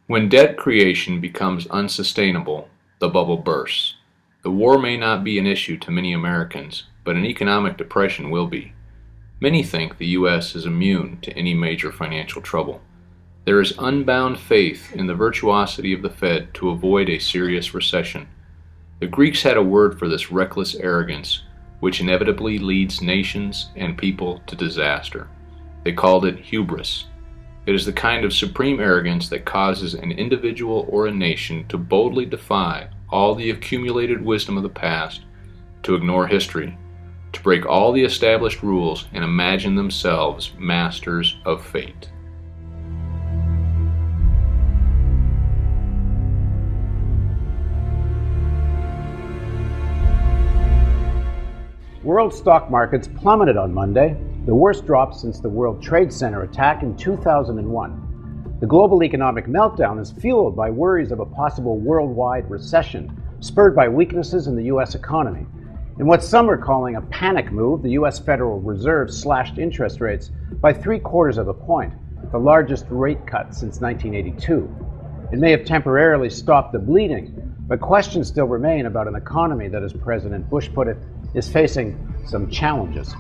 When debt creation becomes unsustainable, the bubble bursts. The war may not be an issue to many Americans, but an economic depression will be. Many think the U.S. is immune to any major financial trouble. There is unbound faith in the virtuosity of the Fed to avoid a serious recession. The Greeks had a word for this reckless arrogance, which inevitably leads nations and people to disaster. They called it hubris. It is the kind of supreme arrogance that causes an individual or a nation to boldly defy all the accumulated wisdom of the past, to ignore history, to break all the established rules and imagine themselves masters of fate. World stock markets plummeted on Monday, the worst drop since the World Trade Center attack in 2001. The global economic meltdown is fueled by worries of a possible worldwide recession, spurred by weaknesses in the U.S. economy. In what some are calling a panic move, the U.S. Federal Reserve slashed interest rates by 3/4 of a point, the largest rate cut since 1982. It may have temporarily stopped the bleeding, but questions still remain about an economy that, as President Bush put it, is facing some challenges.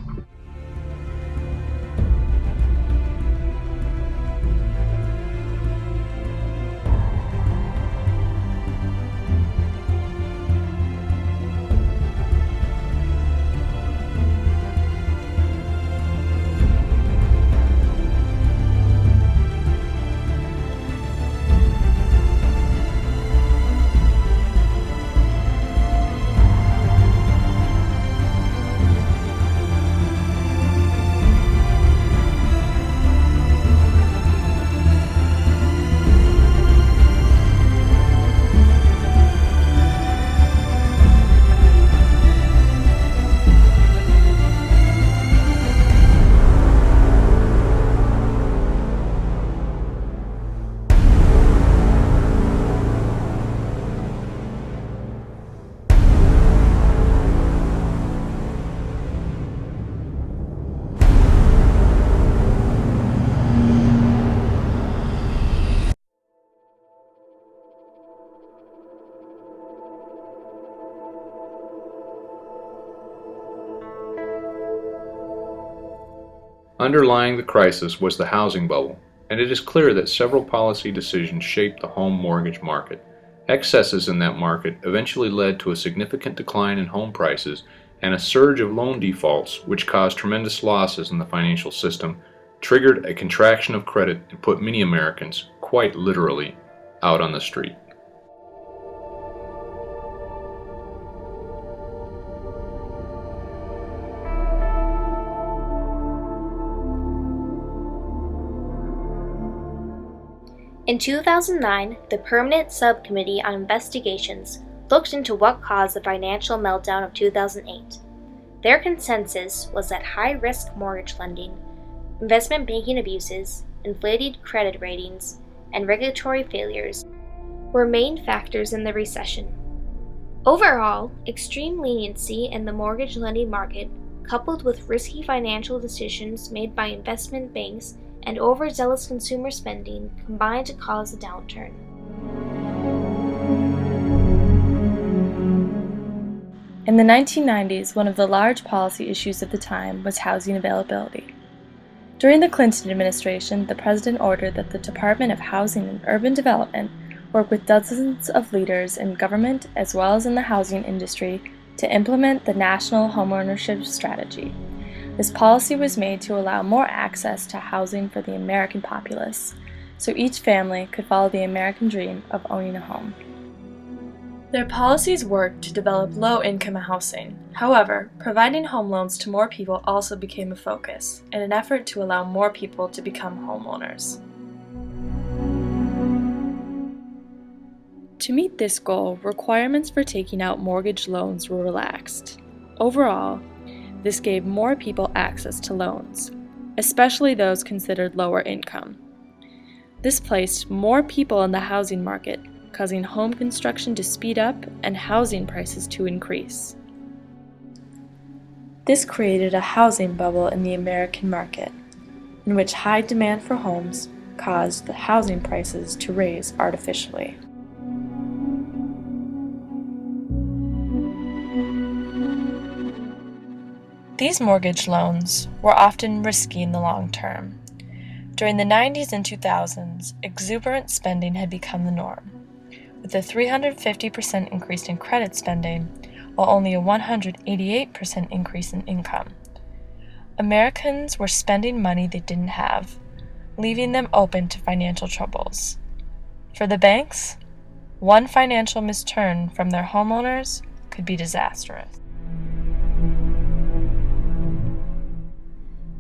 Underlying the crisis was the housing bubble, and it is clear that several policy decisions shaped the home mortgage market. Excesses in that market eventually led to a significant decline in home prices and a surge of loan defaults, which caused tremendous losses in the financial system, triggered a contraction of credit, and put many Americans, quite literally, out on the street. In 2009, the Permanent Subcommittee on Investigations looked into what caused the financial meltdown of 2008. Their consensus was that high-risk mortgage lending, investment banking abuses, inflated credit ratings, and regulatory failures were main factors in the recession. Overall, extreme leniency in the mortgage lending market, coupled with risky financial decisions made by investment banks and overzealous consumer spending, combined to cause the downturn. In the 1990s, one of the large policy issues of the time was housing availability. During the Clinton administration, the president ordered that the Department of Housing and Urban Development work with dozens of leaders in government as well as in the housing industry to implement the National Homeownership Strategy. This policy was made to allow more access to housing for the American populace, so each family could follow the American dream of owning a home. Their policies worked to develop low-income housing. However, providing home loans to more people also became a focus, in an effort to allow more people to become homeowners. To meet this goal, requirements for taking out mortgage loans were relaxed. Overall, this gave more people access to loans, especially those considered lower income. This placed more people in the housing market, causing home construction to speed up and housing prices to increase. This created a housing bubble in the American market, in which high demand for homes caused the housing prices to rise artificially. These mortgage loans were often risky in the long term. During the 90s and 2000s, exuberant spending had become the norm, with a 350% increase in credit spending, while only a 188% increase in income. Americans were spending money they didn't have, leaving them open to financial troubles. For the banks, one financial misturn from their homeowners could be disastrous.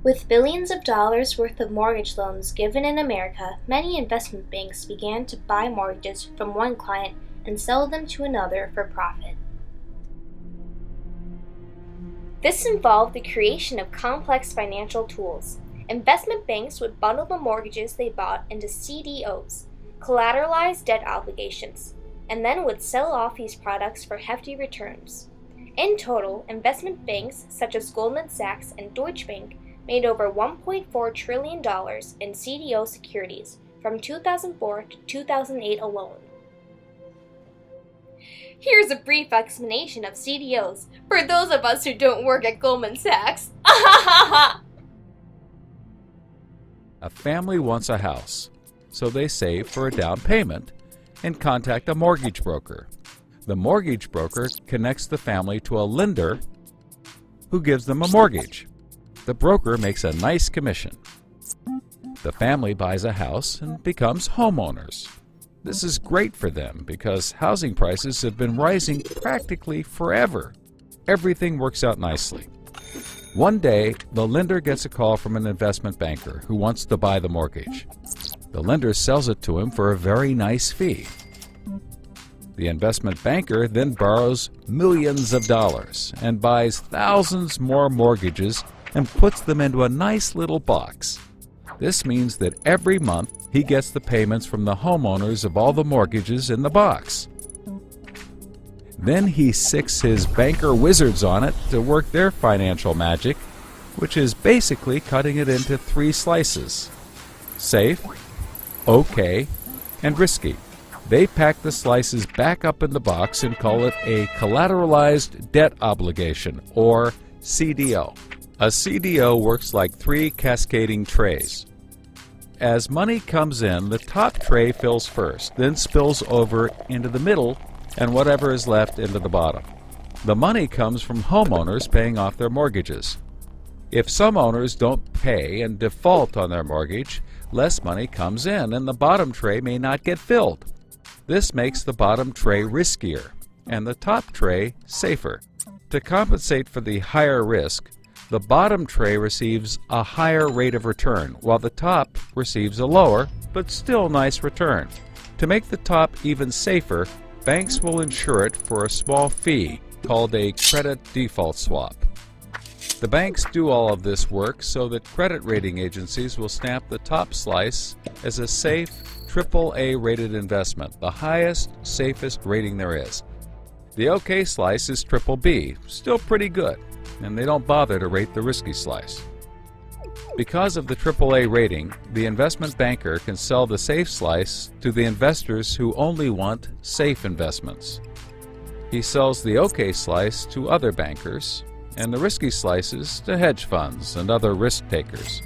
With billions of dollars worth of mortgage loans given in America, many investment banks began to buy mortgages from one client and sell them to another for profit. This involved the creation of complex financial tools. Investment banks would bundle the mortgages they bought into CDOs, collateralized debt obligations, and then would sell off these products for hefty returns. In total, investment banks such as Goldman Sachs and Deutsche Bank made over $1.4 trillion in CDO securities from 2004 to 2008 alone. Here's a brief explanation of CDOs for those of us who don't work at Goldman Sachs. A family wants a house, so they save for a down payment and contact a mortgage broker. The mortgage broker connects the family to a lender who gives them a mortgage. The broker makes a nice commission. The family buys a house and becomes homeowners. This is great for them because housing prices have been rising practically forever. Everything works out nicely. One day, the lender gets a call from an investment banker who wants to buy the mortgage. The lender sells it to him for a very nice fee. The investment banker then borrows millions of dollars and buys thousands more mortgages and puts them into a nice little box. This means that every month he gets the payments from the homeowners of all the mortgages in the box. Then he sicks his banker wizards on it to work their financial magic, which is basically cutting it into 3 slices: safe, okay, and risky. They pack the slices back up in the box and call it a collateralized debt obligation, or CDO. A CDO works like 3 cascading trays. As money comes in, the top tray fills first, then spills over into the middle, and whatever is left into the bottom. The money comes from homeowners paying off their mortgages. If some owners don't pay and default on their mortgage, less money comes in and the bottom tray may not get filled. This makes the bottom tray riskier and the top tray safer. To compensate for the higher risk, the bottom tray receives a higher rate of return, while the top receives a lower, but still nice return. To make the top even safer, banks will insure it for a small fee called a credit default swap. The banks do all of this work so that credit rating agencies will stamp the top slice as a safe, AAA rated investment, the highest, safest rating there is. The OK slice is BBB, still pretty good, and they don't bother to rate the risky slice. Because of the AAA rating, the investment banker can sell the safe slice to the investors who only want safe investments. He sells the OK slice to other bankers, and the risky slices to hedge funds and other risk takers.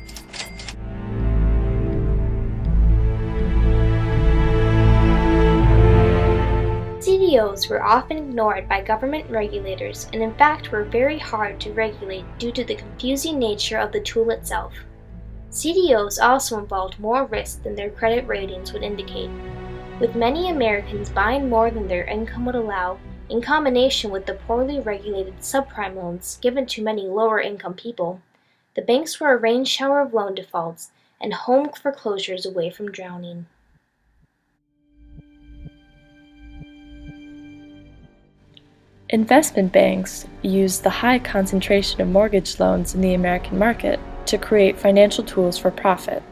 CDOs were often ignored by government regulators and in fact were very hard to regulate due to the confusing nature of the tool itself. CDOs also involved more risk than their credit ratings would indicate, with many Americans buying more than their income would allow, in combination with the poorly regulated subprime loans given to many lower-income people. The banks were a rain shower of loan defaults and home foreclosures away from drowning. Investment banks use the high concentration of mortgage loans in the American market to create financial tools for profit.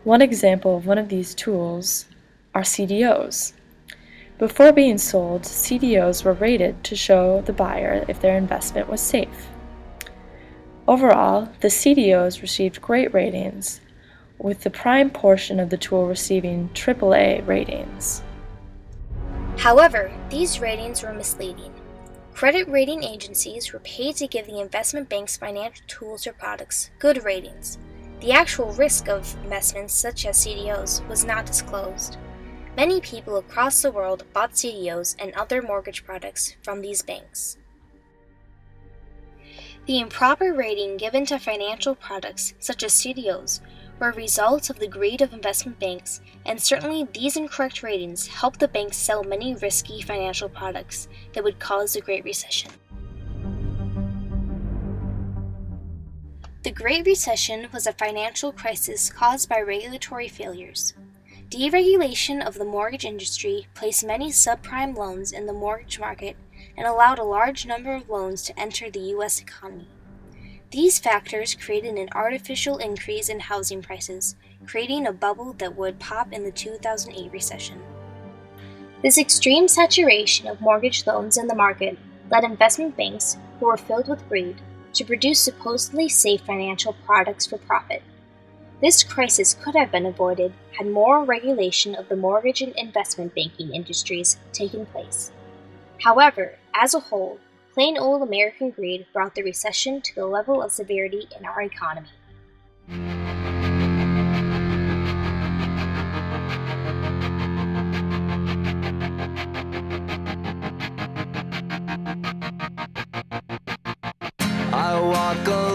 One example of one of these tools are CDOs. Before being sold, CDOs were rated to show the buyer if their investment was safe. Overall, the CDOs received great ratings, with the prime portion of the tool receiving AAA ratings. However, these ratings were misleading. Credit rating agencies were paid to give the investment bank's financial tools or products good ratings. The actual risk of investments such as CDOs was not disclosed. Many people across the world bought CDOs and other mortgage products from these banks. The improper rating given to financial products such as CDOs were a result of the greed of investment banks, and certainly these incorrect ratings helped the banks sell many risky financial products that would cause the Great Recession. The Great Recession was a financial crisis caused by regulatory failures. Deregulation of the mortgage industry placed many subprime loans in the mortgage market and allowed a large number of loans to enter the U.S. economy. These factors created an artificial increase in housing prices, creating a bubble that would pop in the 2008 recession. This extreme saturation of mortgage loans in the market led investment banks, who were filled with greed, to produce supposedly safe financial products for profit. This crisis could have been avoided had more regulation of the mortgage and investment banking industries taken place. However, as a whole, plain old American greed brought the recession to the level of severity in our economy. I walk alone